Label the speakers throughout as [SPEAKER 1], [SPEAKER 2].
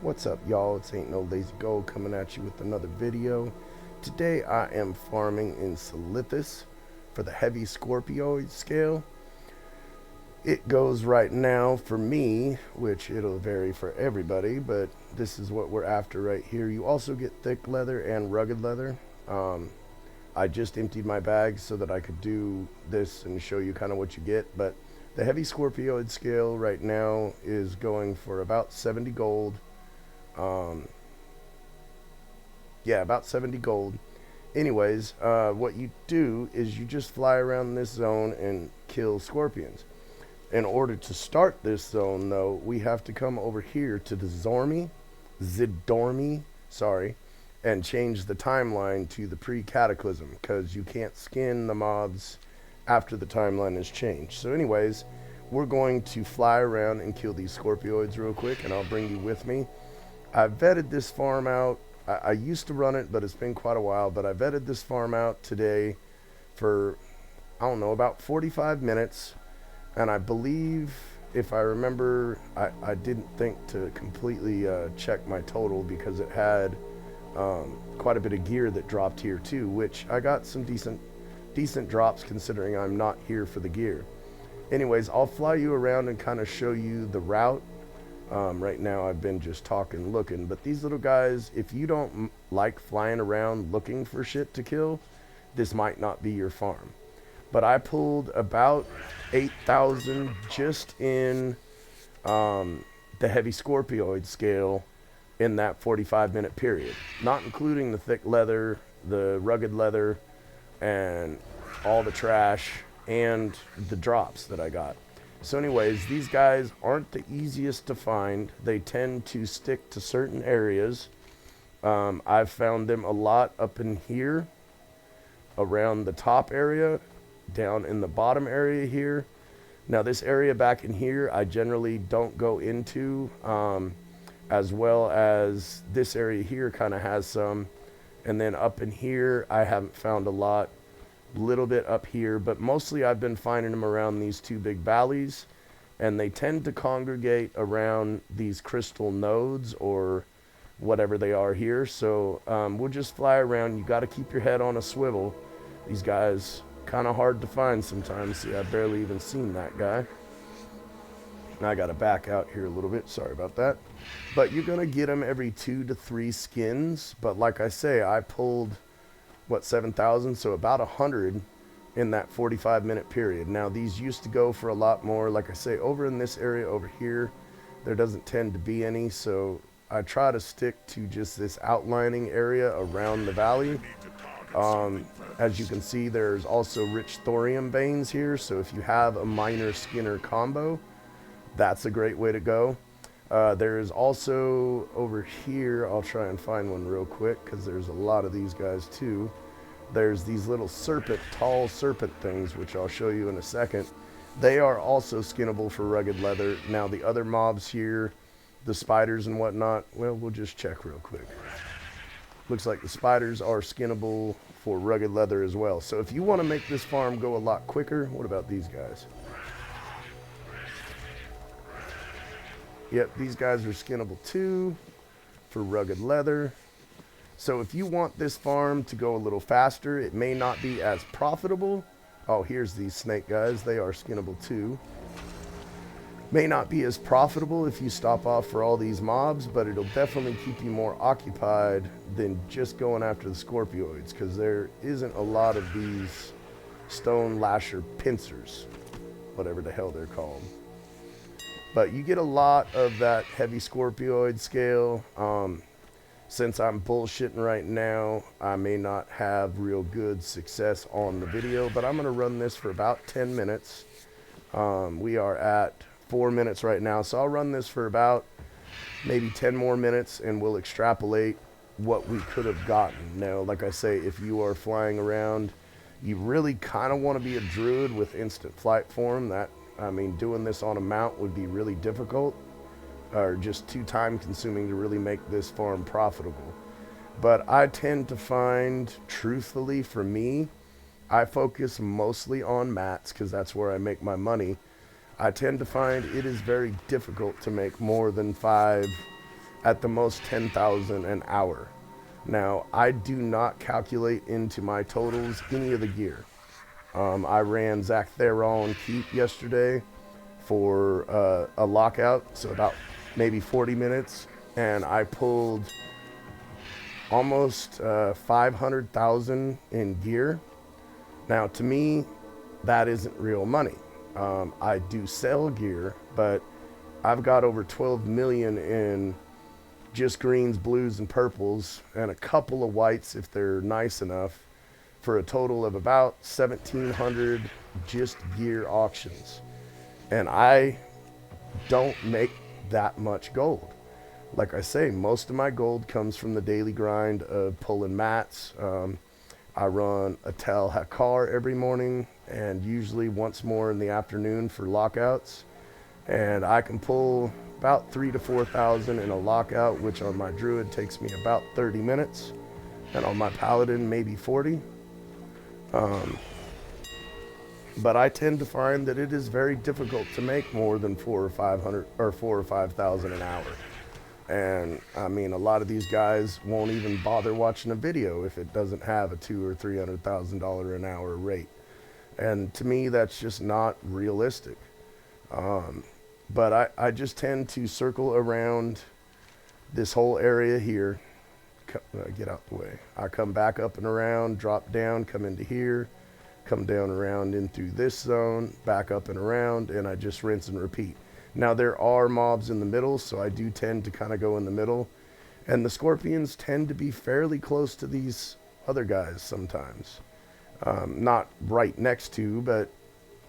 [SPEAKER 1] What's up, y'all? It's Ain't No Lazy Gold coming at you with another video. Today I am farming in selithis for the heavy scorpioid scale. It goes right now for me, which it'll vary for everybody, but this is what we're after right here. You also get thick leather and rugged leather. I just emptied my bag so that I could do this and show you kind of what you get, but the heavy scorpioid scale right now is going for about 70 gold. Um, yeah, about 70 gold. Anyways, what you do is you just fly around this zone and kill scorpions. In order to start this zone, though, we have to come over here to the Zidormi, sorry, and change the timeline to the pre-cataclysm, because you can't skin the mobs after the timeline is changed. So anyways, we're going to fly around and kill these scorpioids real quick, and I'll bring you with me. I vetted this farm out. I used to run it, but it's been quite a while. But I vetted this farm out today for, I don't know, about 45 minutes. And I believe, if I remember, I didn't think to completely check my total because it had quite a bit of gear that dropped here too, which I got some decent drops considering I'm not here for the gear. Anyways, I'll fly you around and kind of show you the route. Right now I've been just talking, looking, but these little guys, if you don't like flying around looking for shit to kill, this might not be your farm. But I pulled about 8,000 just in the heavy scorpioid scale in that 45-minute period, not including the thick leather, the rugged leather, and all the trash and the drops that I got. So anyways, these guys aren't the easiest to find. They tend to stick to certain areas. I've found them a lot up in here, around the top area, down in the bottom area here. Now this area back in here, I generally don't go into, as well as this area here kind of has some. And then up in here, I haven't found a lot. Little bit up here, but mostly I've been finding them around these two big valleys, and they tend to congregate around these crystal nodes or whatever they are here. So we'll just fly around. You got to keep your head on a swivel. These guys kind of hard to find sometimes. See, I've barely even seen that guy. And I got to back out here a little bit. Sorry about that. But you're going to get them every 2 to 3 skins. But like I say, I pulled 7,000, so about 100 in that 45-minute period. Now these used to go for a lot more. Like I say, over in this area over here, there doesn't tend to be any, so I try to stick to just this outlining area around the valley. As you can see, there's also rich thorium veins here, so if you have a miner skinner combo, that's a great way to go. There's also over here, I'll try and find one real quick because there's a lot of these guys too. There's these little tall serpent things, which I'll show you in a second. They are also skinnable for rugged leather. Now the other mobs here, the spiders and whatnot, well, we'll just check real quick. Looks like the spiders are skinnable for rugged leather as well. So if you want to make this farm go a lot quicker, what about these guys? Yep, these guys are skinnable too for rugged leather. So if you want this farm to go a little faster, it may not be as profitable. Oh, here's these snake guys. They are skinnable too. May not be as profitable if you stop off for all these mobs, but it'll definitely keep you more occupied than just going after the scorpioids, because there isn't a lot of these stone lasher pincers, whatever the hell they're called. But you get a lot of that heavy scorpioid scale. Since I'm bullshitting right now, I may not have real good success on the video, but I'm going to run this for about 10 minutes. We are at 4 minutes right now, so I'll run this for about maybe 10 more minutes, and we'll extrapolate what we could have gotten. Now, like I say, if you are flying around, you really kind of want to be a druid with instant flight form. Doing this on a mount would be really difficult, or just too time consuming to really make this farm profitable. But I tend to find, truthfully for me, I focus mostly on mats because that's where I make my money. I tend to find it is very difficult to make more than 5 at the most 10,000 an hour. Now, I do not calculate into my totals any of the gear. I ran Zach Theron Keep yesterday for a lockout, so about maybe 40 minutes, and I pulled almost 500,000 in gear. Now, to me, that isn't real money. I do sell gear, but I've got over 12 million in just greens, blues, and purples, and a couple of whites if they're nice enough, for a total of about 1,700 just gear auctions. And I don't make that much gold. Like I say, most of my gold comes from the daily grind of pulling mats. I run a Tel Hakar every morning and usually once more in the afternoon for lockouts. And I can pull about 3,000 to 4,000 in a lockout, which on my Druid takes me about 30 minutes. And on my Paladin, maybe 40. But I tend to find that it is very difficult to make more than 4,000 or 5,000 an hour. And I mean, a lot of these guys won't even bother watching a video if it doesn't have a $200,000 or $300,000 an hour rate. And to me, that's just not realistic. But I just tend to circle around this whole area here. Get out the way. I come back up and around, drop down, come into here, come down around into this zone, back up and around, and I just rinse and repeat. Now, there are mobs in the middle, so I do tend to kind of go in the middle. And the scorpions tend to be fairly close to these other guys sometimes. Not right next to, but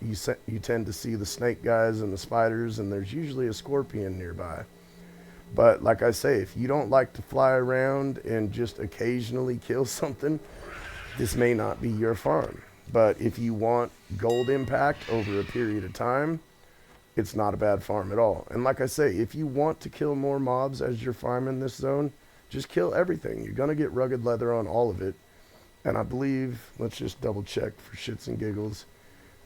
[SPEAKER 1] you tend to see the snake guys and the spiders, and there's usually a scorpion nearby. But like I say, if you don't like to fly around and just occasionally kill something, this may not be your farm. But if you want gold impact over a period of time, it's not a bad farm at all. And like I say, if you want to kill more mobs as you're farming this zone, just kill everything. You're going to get rugged leather on all of it. And I believe, let's just double check for shits and giggles,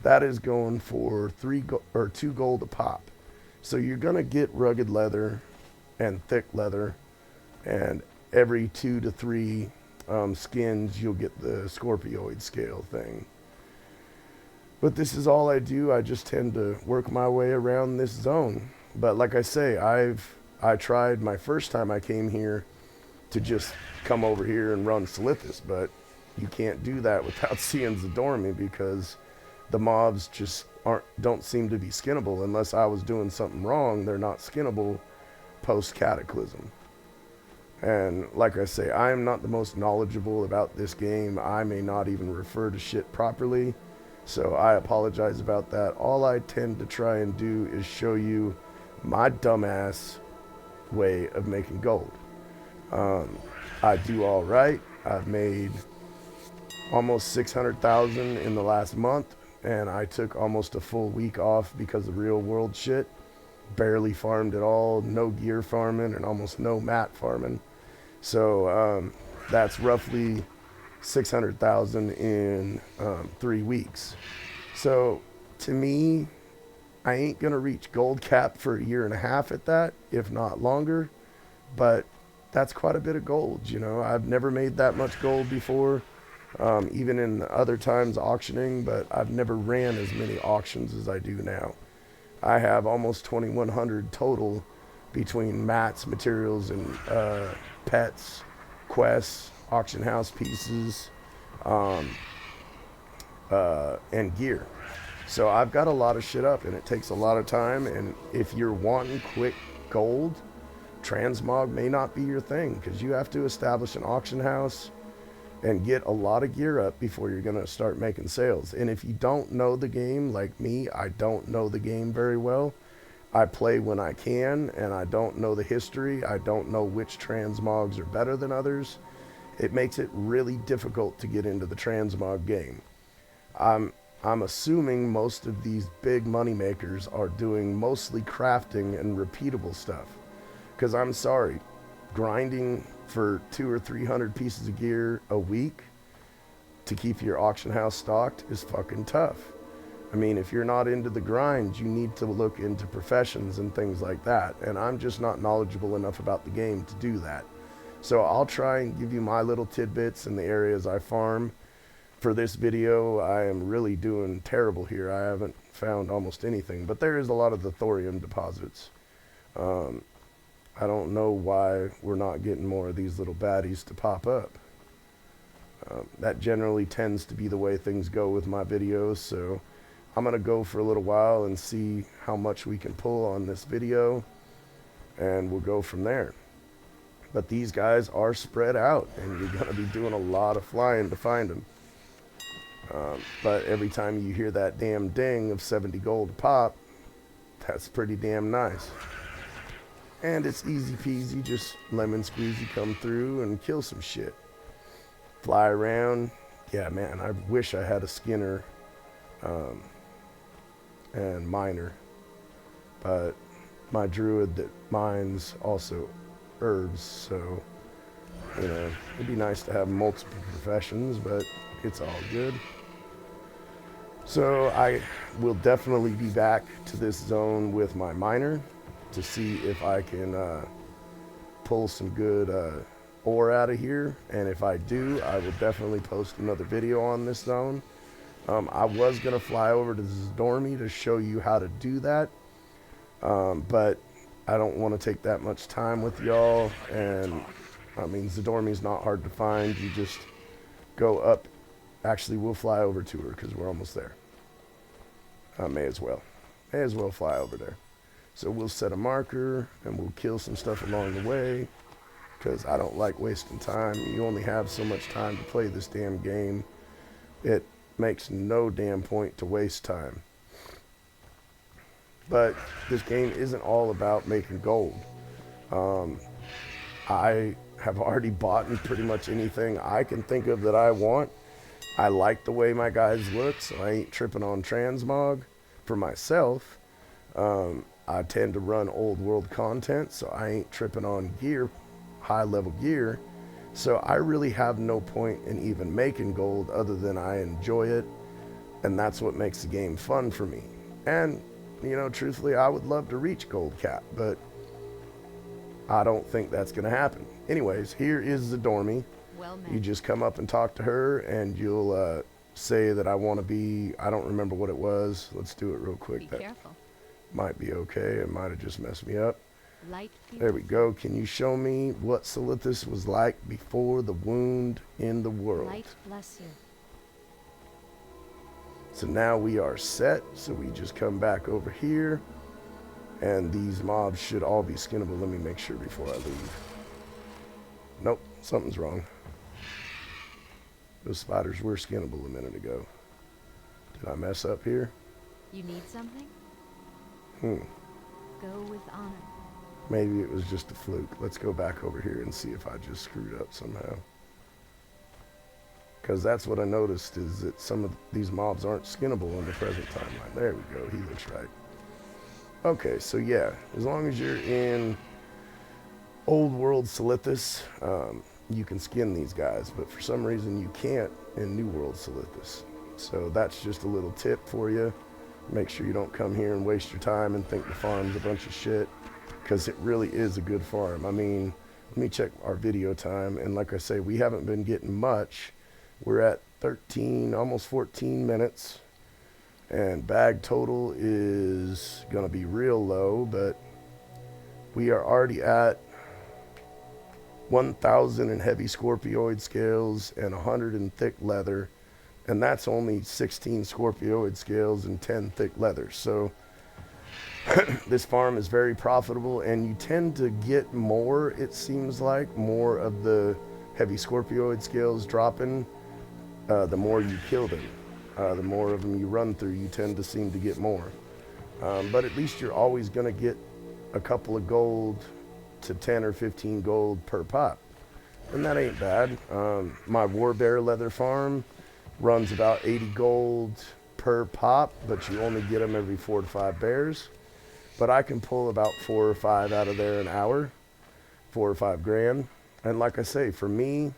[SPEAKER 1] that is going for 2 gold a pop. So you're going to get rugged leather and thick leather, and every 2 to 3 skins, you'll get the Scorpioid scale thing. But this is all I do. I just tend to work my way around this zone. But like I say, I tried my first time I came here to just come over here and run selithis, but you can't do that without seeing Zadormi, because the mobs just don't seem to be skinnable. Unless I was doing something wrong, they're not skinnable post cataclysm. And like I say, I am not the most knowledgeable about this game. I may not even refer to shit properly, so I apologize about that. All I tend to try and do is show you my dumbass way of making gold. I do all right. I've made almost 600,000 in the last month, and I took almost a full week off because of real world shit. Barely farmed at all, no gear farming, and almost no mat farming. So that's roughly 600,000 in 3 weeks. So to me, I ain't gonna reach gold cap for a year and a half at that, if not longer. But that's quite a bit of gold, you know. I've never made that much gold before, even in other times auctioning, but I've never ran as many auctions as I do now. I have almost 2,100 total between mats, materials, and pets, quests, auction house pieces, and gear. So I've got a lot of shit up, and it takes a lot of time. And if you're wanting quick gold, transmog may not be your thing, because you have to establish an auction house and get a lot of gear up before you're going to start making sales. And if you don't know the game, like me, I don't know the game very well. I play when I can, and I don't know the history. I don't know which transmogs are better than others. It makes it really difficult to get into the transmog game. I'm assuming most of these big money makers are doing mostly crafting and repeatable stuff. Because I'm sorry, grinding for 200 or 300 pieces of gear a week to keep your auction house stocked is fucking tough. I mean, if you're not into the grind, you need to look into professions and things like that. And I'm just not knowledgeable enough about the game to do that. So I'll try and give you my little tidbits in the areas I farm. For this video, I am really doing terrible here. I haven't found almost anything, but there is a lot of the thorium deposits. I don't know why we're not getting more of these little baddies to pop up. That generally tends to be the way things go with my videos, so I'm going to go for a little while and see how much we can pull on this video, and we'll go from there. But these guys are spread out, and you're going to be doing a lot of flying to find them. But every time you hear that damn ding of 70 gold a pop, that's pretty damn nice. And it's easy peasy, just lemon squeezy, come through and kill some shit. Fly around. Yeah, man, I wish I had a Skinner and miner. But my druid that mines also herbs, so, you know, it'd be nice to have multiple professions, but it's all good. So I will definitely be back to this zone with my miner to see if I can pull some good ore out of here. And if I do, I will definitely post another video on this zone. I was going to fly over to Zdormy to show you how to do that. But I don't want to take that much time with y'all. And I mean, Zdormy's not hard to find. You just go up. Actually, we'll fly over to her because we're almost there. May as well fly over there. So we'll set a marker and we'll kill some stuff along the way, because I don't like wasting time. You only have so much time to play this damn game. It makes no damn point to waste time. But this game isn't all about making gold. I have already bought pretty much anything I can think of that I want. I like the way my guys look, so I ain't tripping on transmog. For myself, I tend to run old world content, so I ain't tripping on gear, high level gear. So I really have no point in even making gold other than I enjoy it, and that's what makes the game fun for me. And, you know, truthfully, I would love to reach gold cap, but I don't think that's going to happen. Anyways, here is the Dormy.
[SPEAKER 2] Well met.
[SPEAKER 1] You just come up and talk to her, and you'll say that I want to be, I don't remember what it was. Let's do it real quick.
[SPEAKER 2] Be careful.
[SPEAKER 1] Might be okay. It might have just messed me up.
[SPEAKER 2] Light
[SPEAKER 1] There we go. Can you show me what Selithis was like before the wound in the world?
[SPEAKER 2] Light bless you.
[SPEAKER 1] So now we are set. So we just come back over here, and these mobs should all be skinnable. Let me make sure before I leave. Nope, something's wrong. Those spiders were skinnable a minute ago. Did I mess up here?
[SPEAKER 2] You need something? Go with honor.
[SPEAKER 1] Maybe it was just a fluke. Let's go back over here and see if I just screwed up somehow. Because that's what I noticed, is that some of these mobs aren't skinnable in the present timeline. There we go. He looks right. Okay, so yeah, as long as you're in old world Selithis, you can skin these guys, but for some reason you can't in new world Selithis. So that's just a little tip for you. Make sure you don't come here and waste your time and think the farm's a bunch of shit, because it really is a good farm. I mean, let me check our video time, and like I say, we haven't been getting much. We're at 13, almost 14 minutes, and bag total is gonna be real low, but we are already at 1,000 in heavy scorpioid scales and 100 in thick leather, and that's only 16 scorpioid scales and 10 thick leather. So this farm is very profitable, and you tend to get more, it seems like, more of the heavy scorpioid scales dropping the more you kill them. The more of them you run through, you tend to seem to get more. But at least you're always going to get a couple of gold to 10 or 15 gold per pop, and that ain't bad. My war bear leather farm runs about 80 gold per pop, but you only get them every 4 to 5 bears. But I can pull about 4 or 5 out of there an hour, 4 or 5 grand. And like I say, for me,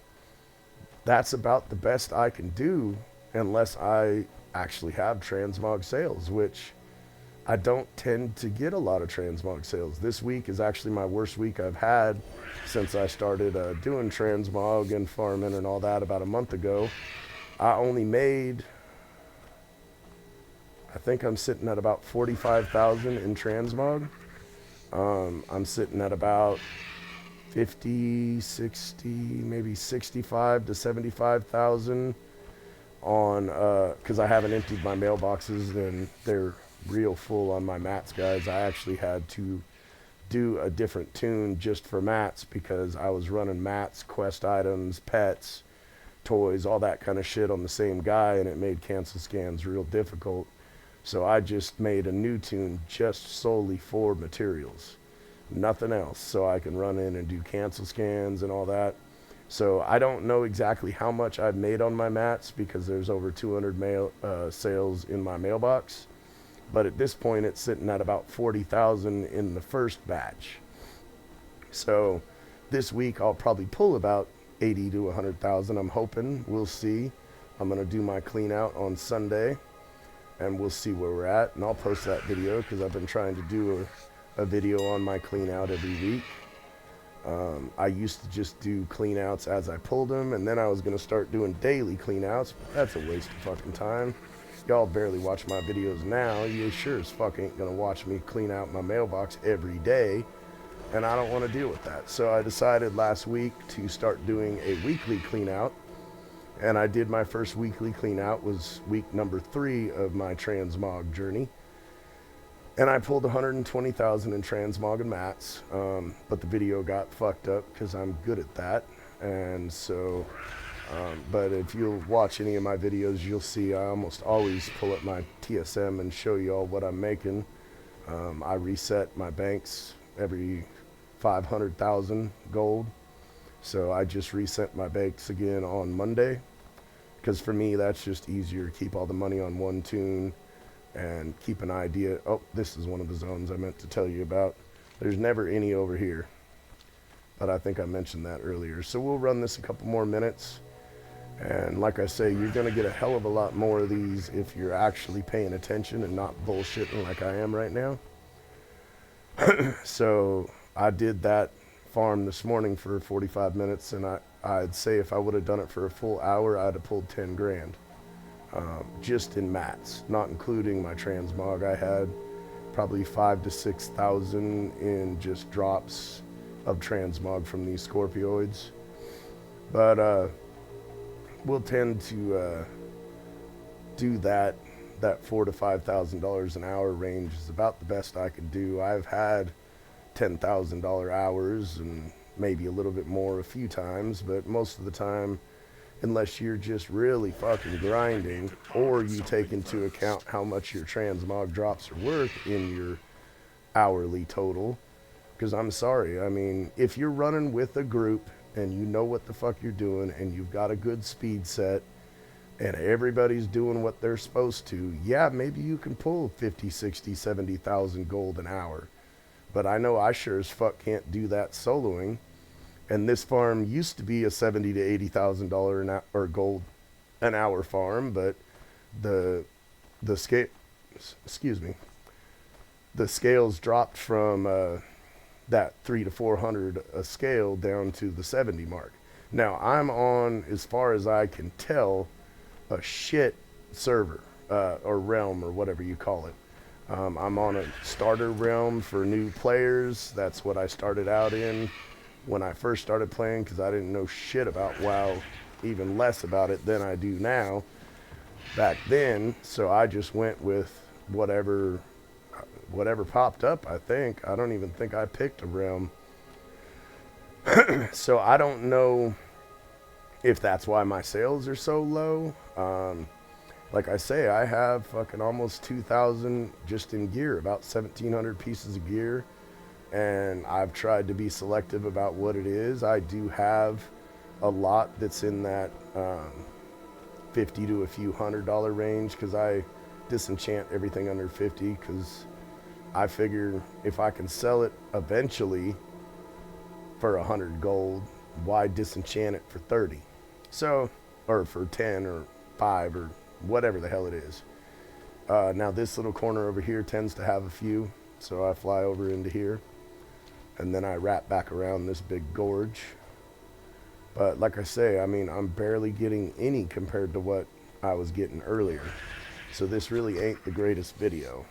[SPEAKER 1] that's about the best I can do, unless I actually have transmog sales, which I don't tend to get a lot of transmog sales. This week is actually my worst week I've had since I started doing transmog and farming and all that about a month ago. I only made, I think I'm sitting at about 45,000 in transmog. I'm sitting at about 50, 60, maybe 65 to 75,000 on, because I haven't emptied my mailboxes and they're real full on my mats, guys. I actually had to do a different tune just for mats because I was running mats, quest items, pets, toys, all that kind of shit on the same guy, and it made cancel scans real difficult. So I just made a new tune just solely for materials, nothing else, so I can run in and do cancel scans and all that. So I don't know exactly how much I've made on my mats because there's over 200 sales in my mailbox. But at this point, it's sitting at about 40,000 in the first batch. So this week, I'll probably pull about 80 to 100,000. I'm hoping. We'll see. I'm going to do my clean out on Sunday, and we'll see where we're at. And I'll post that video because I've been trying to do a video on my clean out every week. I used to just do clean outs as I pulled them, and then I was going to start doing daily clean outs. That's a waste of fucking time. Y'all barely watch my videos now. You sure as fuck ain't gonna watch me clean out my mailbox every day, and I don't want to deal with that. So I decided last week to start doing a weekly clean out, and I did my first weekly clean out, was week number 3 of my transmog journey, and I pulled 120,000 in transmog and mats, but the video got fucked up because I'm good at that, and so but if you'll watch any of my videos, you'll see I almost always pull up my TSM and show you all what I'm making. I reset my banks every 500,000 gold. So I just reset my banks again on Monday. Because for me, that's just easier to keep all the money on one tune and keep an idea. Oh, this is one of the zones I meant to tell you about. There's never any over here. But I think I mentioned that earlier. So we'll run this a couple more minutes. And like I say, you're going to get a hell of a lot more of these if you're actually paying attention and not bullshitting like I am right now. So I did that farm this morning for 45 minutes, and I'd say if I would have done it for a full hour, I'd have pulled 10 grand. Just in mats, not including my transmog. I had probably 5,000 to 6,000 in just drops of transmog from these scorpioids. But we'll tend to do that $4,000 to $5,000 an hour range is about the best I can do. I've had $10,000 hours and maybe a little bit more a few times, but most of the time, unless you're just really fucking grinding, or you take into account how much your transmog drops are worth in your hourly total. Because I'm sorry, I mean, if you're running with a group and you know what the fuck you're doing and you've got a good speed set and everybody's doing what they're supposed to, yeah, maybe you can pull 50, 60, 70,000 gold an hour. But I know I sure as fuck can't do that soloing. And this farm used to be a $70,000 to $80,000 or gold an hour farm, but the scale, the scales dropped from that 300 to 400 a scale down to the 70 mark. Now I'm on, as far as I can tell, a shit server or realm or whatever you call it. I'm on a starter realm for new players. That's what I started out in when I first started playing, because I didn't know shit about WoW, even less about it than I do now back then. So I just went with whatever popped up. I think I don't even think I picked a realm. So I don't know if that's why my sales are so low. Like I say, I have fucking almost 2,000 just in gear, about 1,700 pieces of gear, and I've tried to be selective about what it is. I do have a lot that's in that 50 to a few $100 range, because I disenchant everything under 50, because I figure if I can sell it eventually for 100 gold, why disenchant it for 30? So, or for 10 or 5 or whatever the hell it is. Now this little corner over here tends to have a few, so I fly over into here, and then I wrap back around this big gorge. But like I say, I mean, I'm barely getting any compared to what I was getting earlier. So this really ain't the greatest video.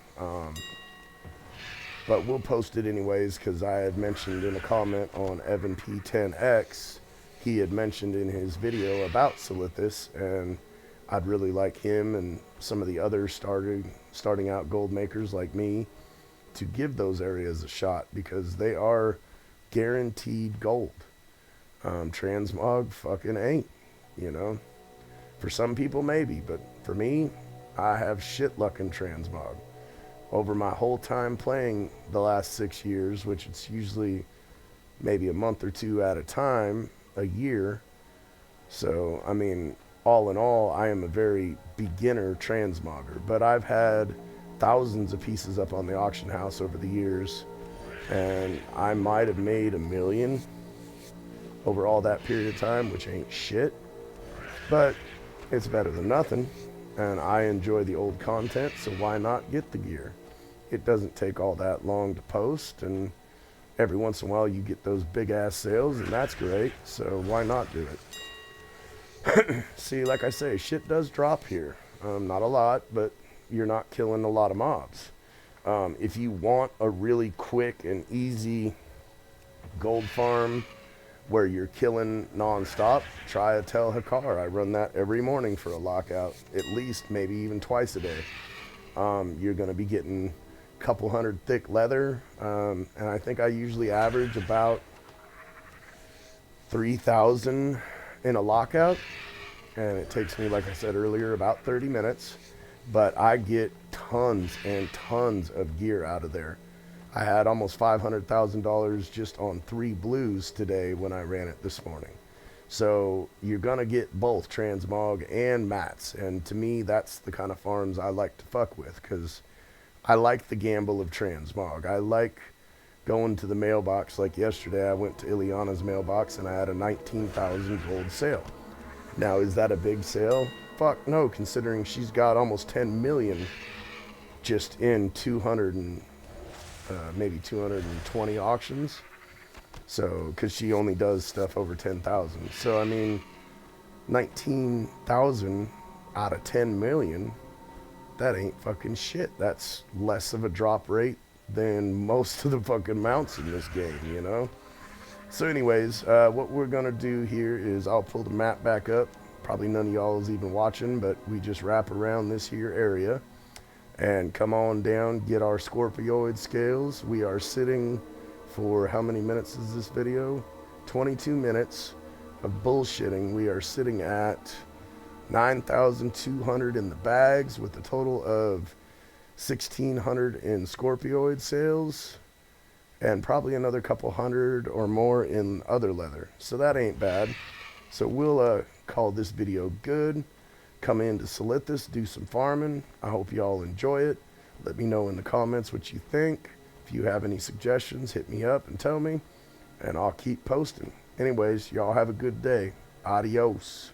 [SPEAKER 1] But we'll post it anyways, because I had mentioned in a comment on Evan P10X, he had mentioned in his video about selithis, and I'd really like him and some of the other starting out gold makers like me to give those areas a shot, because they are guaranteed gold. Transmog fucking ain't, you know. For some people maybe, but for me, I have shit luck in transmog. Over my whole time playing the last 6 years, which it's usually maybe a month or two at a time, a year. So, I mean, all in all, I am a very beginner transmogger, but I've had thousands of pieces up on the auction house over the years, and I might have made $1 million over all that period of time, which ain't shit, but it's better than nothing, and I enjoy the old content, so why not get the gear? It doesn't take all that long to post, and every once in a while you get those big ass sales, and that's great, so why not do it? See, like I say, shit does drop here. Not a lot, but you're not killing a lot of mobs. If you want a really quick and easy gold farm where you're killing non-stop, try a Tel Hakar. I run that every morning for a lockout, at least maybe even twice a day. You're going to be getting a couple hundred thick leather, and I think I usually average about 3,000 in a lockout, and it takes me, like I said earlier, about 30 minutes, but I get tons and tons of gear out of there. I had almost $500,000 just on 3 blues today when I ran it this morning. So you're going to get both transmog and mats. And to me, that's the kind of farms I like to fuck with, because I like the gamble of transmog. I like going to the mailbox. Like yesterday, I went to Ileana's mailbox and I had a 19,000 gold sale. Now, is that a big sale? Fuck no, considering she's got almost 10 million just in 200 and maybe 220 auctions. So, because she only does stuff over 10,000. So, I mean, 19,000 out of 10 million, that ain't fucking shit. That's less of a drop rate than most of the fucking mounts in this game, you know? So anyways, what we're going to do here is I'll pull the map back up. Probably none of y'all is even watching, but we just wrap around this here area and come on down, get our scorpioid scales. We are sitting for, how many minutes is this video? 22 minutes of bullshitting. We are sitting at 9,200 in the bags with a total of 1,600 in scorpioid sales and probably another couple hundred or more in other leather. So that ain't bad. So we'll call this video good. Come into Selithis, do some farming. I hope y'all enjoy it. Let me know in the comments what you think. If you have any suggestions, hit me up and tell me, and I'll keep posting. Anyways, y'all have a good day. Adios.